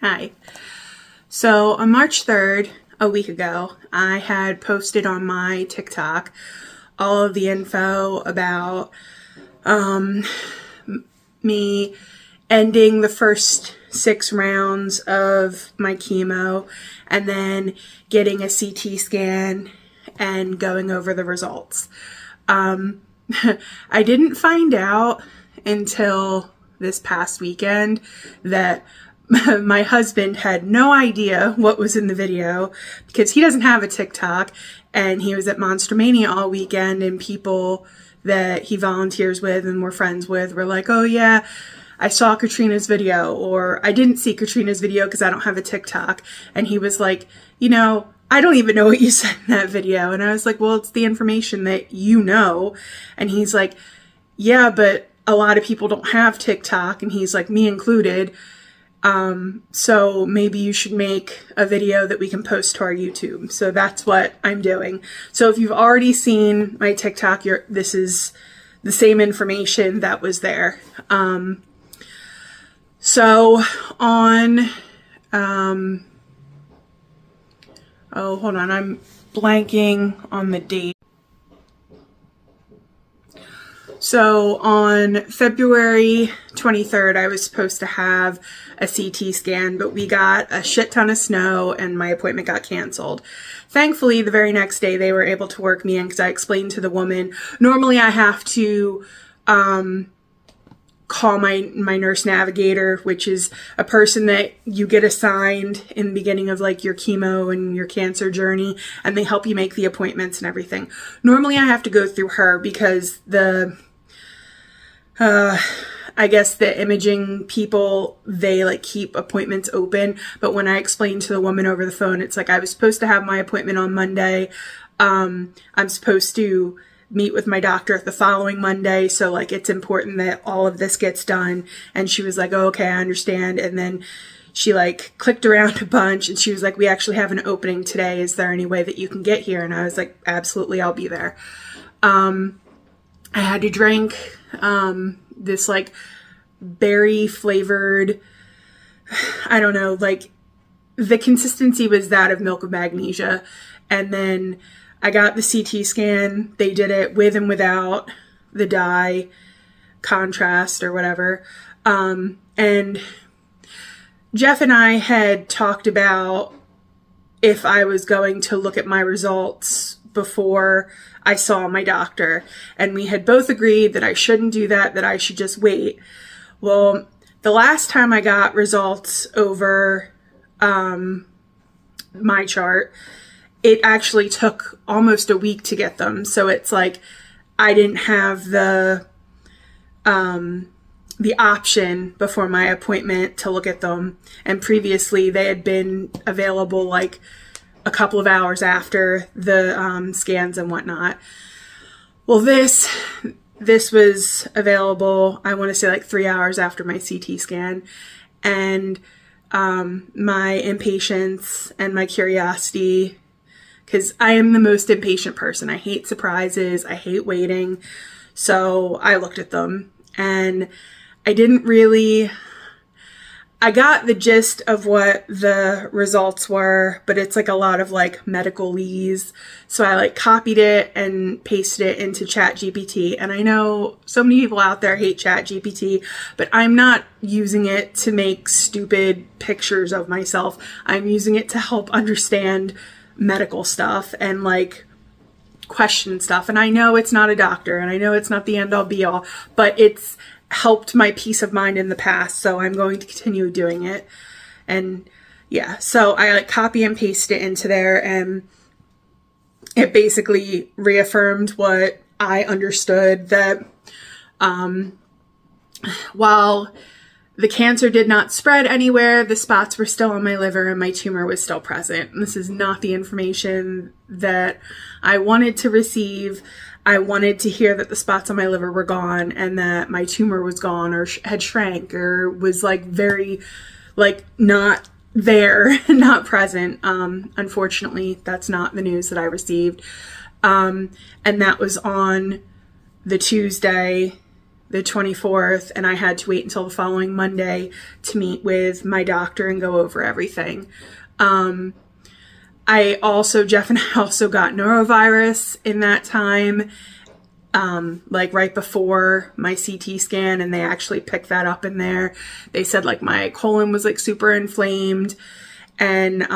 Hi. So on March 3rd, a week ago, I had posted on my TikTok all of the info about me ending the first 6 rounds of my chemo and then getting a CT scan and going over the results. I didn't find out until this past weekend that my husband had no idea what was in the video because he doesn't have a TikTok, and he was at Monster Mania all weekend, and people that he volunteers with and we're friends with were like, oh yeah, I saw Katrina's video, or I didn't see Katrina's video because I don't have a TikTok. And he was like, you know, I don't even know what you said in that video. And I was like, well, it's the information that you know. And he's like, yeah, but a lot of people don't have TikTok. And he's like, me included. So maybe you should make a video that we can post to our YouTube. So that's what I'm doing. So if you've already seen my TikTok, this is the same information that was there. So on, oh, hold on, I'm blanking on the date. So on February 23rd, I was supposed to have a CT scan, but we got a shit ton of snow and my appointment got canceled. Thankfully, the very next day, they were able to work me in because I explained to the woman, normally I have to call my nurse navigator, which is a person that you get assigned in the beginning of like your chemo and your cancer journey, and they help you make the appointments and everything. Normally I have to go through her because I guess the imaging people, they like keep appointments open. But when I explained to the woman over the phone, it's like I was supposed to have my appointment on Monday. I'm supposed to meet with my doctor the following Monday. So like, it's important that all of this gets done. And she was like, oh, okay, I understand. And then she like clicked around a bunch and she was like, we actually have an opening today. Is there any way that you can get here? And I was like, absolutely, I'll be there. I had to drink, this like berry flavored, I don't know, like the consistency was that of milk of magnesia. And then I got the CT scan. They did it with and without the dye contrast or whatever. And Jeff and I had talked about if I was going to look at my results before I saw my doctor. And we had both agreed that I shouldn't do that, that I should just wait. Well, the last time I got results over my chart, it actually took almost a week to get them. So it's like I didn't have the option before my appointment to look at them. And previously they had been available like a couple of hours after the scans and whatnot. Well, this was available, I want to say like 3 hours after my CT scan. And my impatience and my curiosity, because I am the most impatient person. I hate surprises. I hate waiting. So I looked at them and I got the gist of what the results were, but it's like a lot of like medicalese. So I like copied it and pasted it into ChatGPT. And I know so many people out there hate ChatGPT, but I'm not using it to make stupid pictures of myself. I'm using it to help understand medical stuff and like question stuff. And I know it's not a doctor and I know it's not the end all be all, but it's helped my peace of mind in the past. So I'm going to continue doing it. And yeah, so I like copy and paste it into there, and it basically reaffirmed what I understood, that while the cancer did not spread anywhere, the spots were still on my liver and my tumor was still present. And this is not the information that I wanted to receive. I wanted to hear that the spots on my liver were gone and that my tumor was gone or had shrank or was like very, like not there, not present. Unfortunately, that's not the news that I received. And that was on the Tuesday the 24th, and I had to wait until the following Monday to meet with my doctor and go over everything. Jeff and I also got norovirus in that time, like right before my CT scan, and they actually picked that up in there. They said like my colon was like super inflamed, and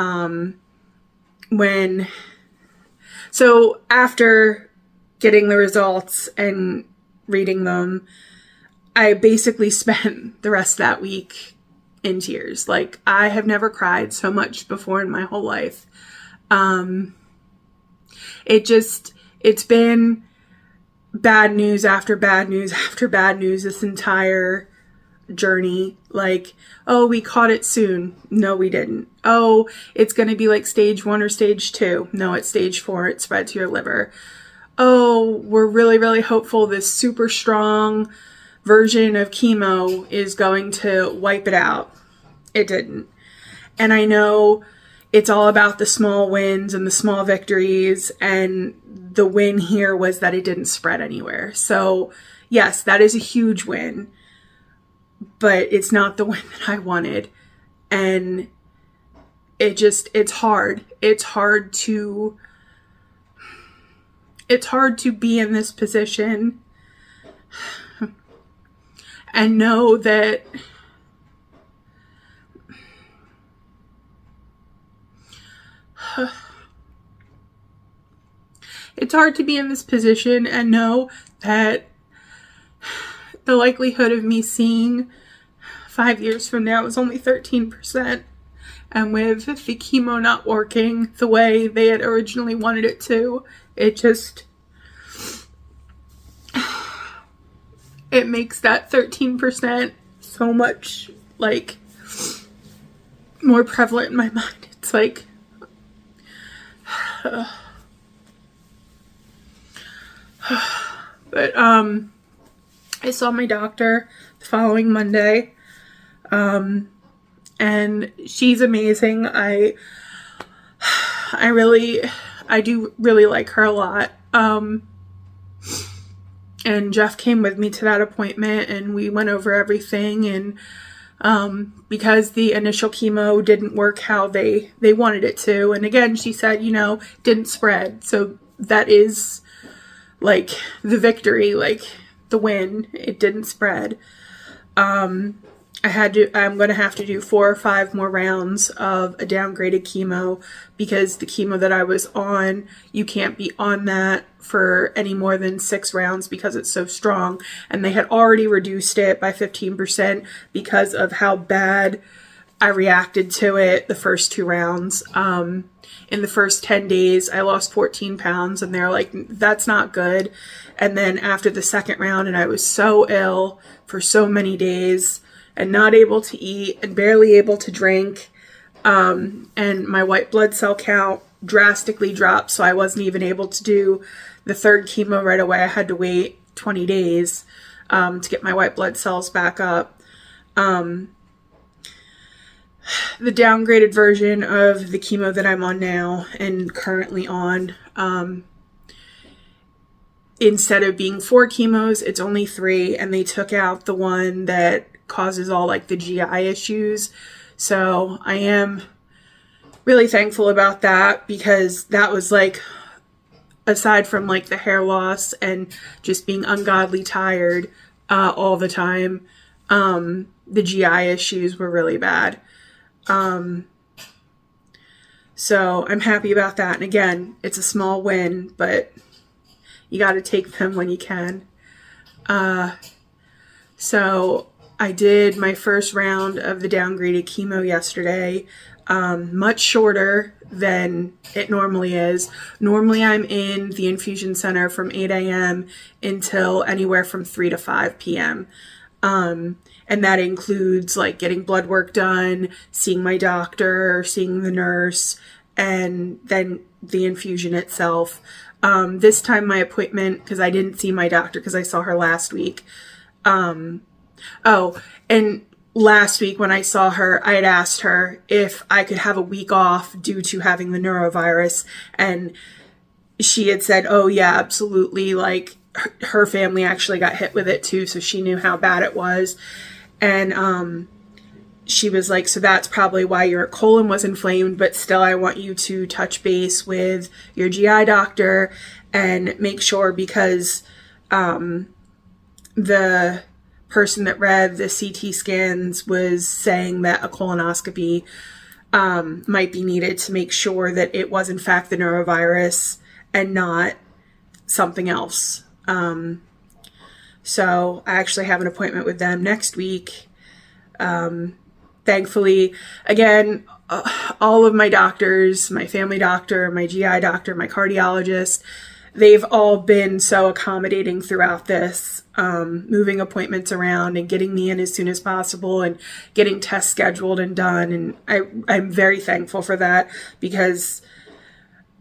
so after getting the results and reading them, I basically spent the rest of that week in tears. Like, I have never cried so much before in my whole life. It's been bad news after bad news after bad news this entire journey. Like, oh, we caught it soon. No, we didn't. Oh, it's going to be like stage 1 or stage 2. No, it's stage 4. It spread to your liver. Oh, we're really, really hopeful this super strong version of chemo is going to wipe it out. It didn't. And I know it's all about the small wins and the small victories, and the win here was that it didn't spread anywhere. So yes, that is a huge win, but it's not the win that I wanted. And it's hard. It's hard to be in this position and know that it's hard to be in this position and know that the likelihood of me seeing 5 years from now is only 13%. And with the chemo not working the way they had originally wanted it to, it makes that 13% so much, like, more prevalent in my mind. It's like, but I saw my doctor the following Monday, and she's amazing. I do really like her a lot. And Jeff came with me to that appointment, and we went over everything. And because the initial chemo didn't work how they wanted it to, and again, she said, didn't spread. So that is like the victory, like the win. It didn't spread. I'm going to have to do 4 or 5 more rounds of a downgraded chemo, because the chemo that I was on, you can't be on that for any more than 6 rounds because it's so strong. And they had already reduced it by 15% because of how bad I reacted to it the first 2 rounds. In the first 10 days, I lost 14 pounds, and they're like, that's not good. And then after the second round, and I was so ill for so many days, and not able to eat and barely able to drink. And my white blood cell count drastically dropped, so I wasn't even able to do the 3rd chemo right away. I had to wait 20 days to get my white blood cells back up. The downgraded version of the chemo that I'm on now and currently on, instead of being 4 chemos, it's only 3, and they took out the one that causes all like the GI issues. So I am really thankful about that, because that was like, aside from like the hair loss and just being ungodly tired all the time, the GI issues were really bad. So I'm happy about that. And again, it's a small win, but you got to take them when you can. So I did my first round of the downgraded chemo yesterday, much shorter than it normally is. Normally I'm in the infusion center from 8 a.m. until anywhere from 3 to 5 p.m. And that includes like getting blood work done, seeing my doctor, seeing the nurse, and then the infusion itself. This time my appointment, because I didn't see my doctor because I saw her last week. And last week when I saw her, I had asked her if I could have a week off due to having the norovirus. And she had said, oh yeah, absolutely. Like, her family actually got hit with it too, so she knew how bad it was. And she was like, so that's probably why your colon was inflamed, but still I want you to touch base with your GI doctor and make sure, because the person that read the CT scans was saying that a colonoscopy might be needed to make sure that it was in fact the norovirus and not something else. So I actually have an appointment with them next week. Thankfully, again, all of my doctors, my family doctor, my GI doctor, my cardiologist, they've all been so accommodating throughout this, moving appointments around and getting me in as soon as possible and getting tests scheduled and done. And I'm very thankful for that, because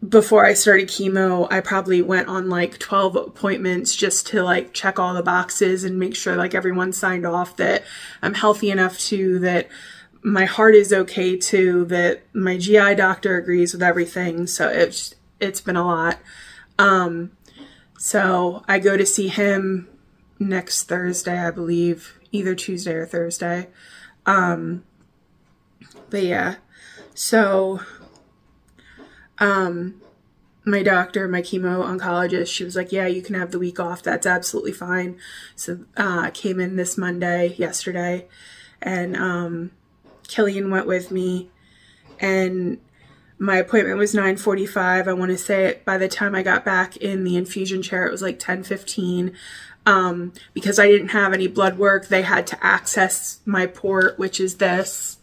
before I started chemo, I probably went on like 12 appointments just to like check all the boxes and make sure like everyone signed off that I'm healthy enough to, that my heart is okay too, that my GI doctor agrees with everything. So it's been a lot. So I go to see him next Thursday, I believe, either Tuesday or Thursday. But yeah, so my doctor, my chemo oncologist, she was like, yeah, you can have the week off. That's absolutely fine. So I came in this Monday, yesterday, and Killian went with me, and my appointment was 9:45. I want to say it, by the time I got back in the infusion chair, it was like 10:15. Because I didn't have any blood work, they had to access my port, which is this.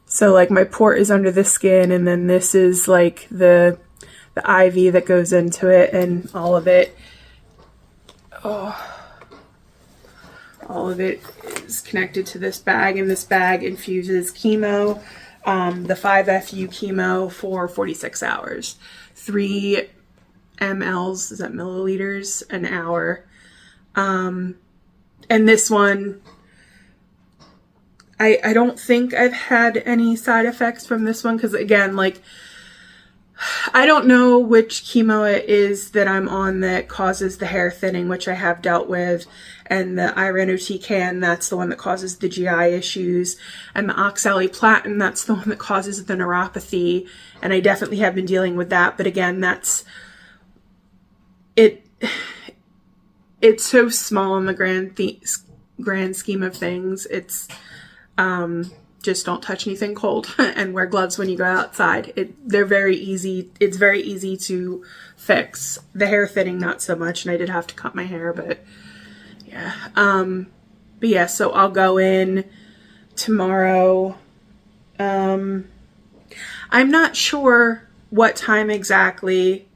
So like my port is under the skin, and then this is like the IV that goes into it, and all of it. All of it is connected to this bag, and this bag infuses chemo, the 5FU chemo for 46 hours. 3 mLs, is that milliliters, an hour. And this one, I don't think I've had any side effects from this one, because again, like, I don't know which chemo it is that I'm on that causes the hair thinning, which I have dealt with, and the irinotecan, that's the one that causes the GI issues, and the oxaliplatin, that's the one that causes the neuropathy, and I definitely have been dealing with that. But again, that's it. It's so small in the grand scheme of things. It's just don't touch anything cold and wear gloves when you go outside. They're very easy. It's very easy to fix. The hair thinning, not so much, and I did have to cut my hair, but yeah. But yeah, so I'll go in tomorrow. I'm not sure what time exactly.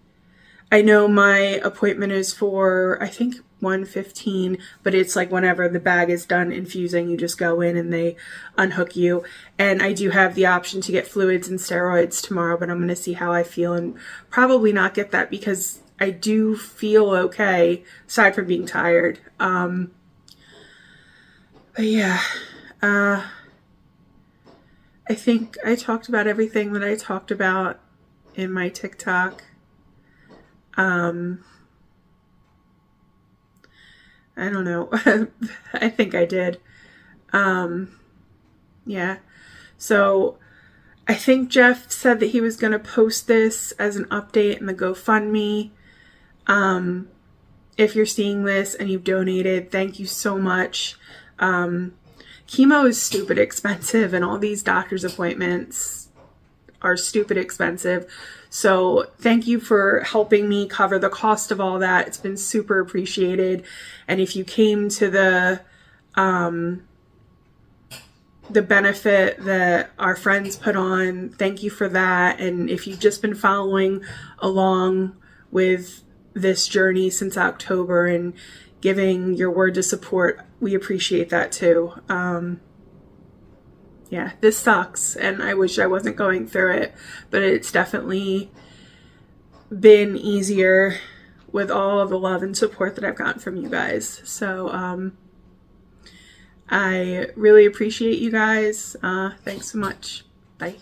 I know my appointment is for, I think, 1:15, but it's like whenever the bag is done infusing, you just go in and they unhook you. And I do have the option to get fluids and steroids tomorrow, but I'm going to see how I feel and probably not get that, because I do feel okay aside from being tired. But yeah, I think I talked about everything that I talked about in my TikTok. I don't know. I think I did. Yeah. So I think Jeff said that he was going to post this as an update in the GoFundMe. If you're seeing this and you've donated, thank you so much. Chemo is stupid expensive, and all these doctor's appointments are stupid expensive. So thank you for helping me cover the cost of all that. It's been super appreciated. And if you came to the benefit that our friends put on, thank you for that. And if you've just been following along with this journey since October and giving your word of support, we appreciate that too. Yeah, this sucks, and I wish I wasn't going through it, but it's definitely been easier with all of the love and support that I've gotten from you guys. So I really appreciate you guys. Thanks so much. Bye.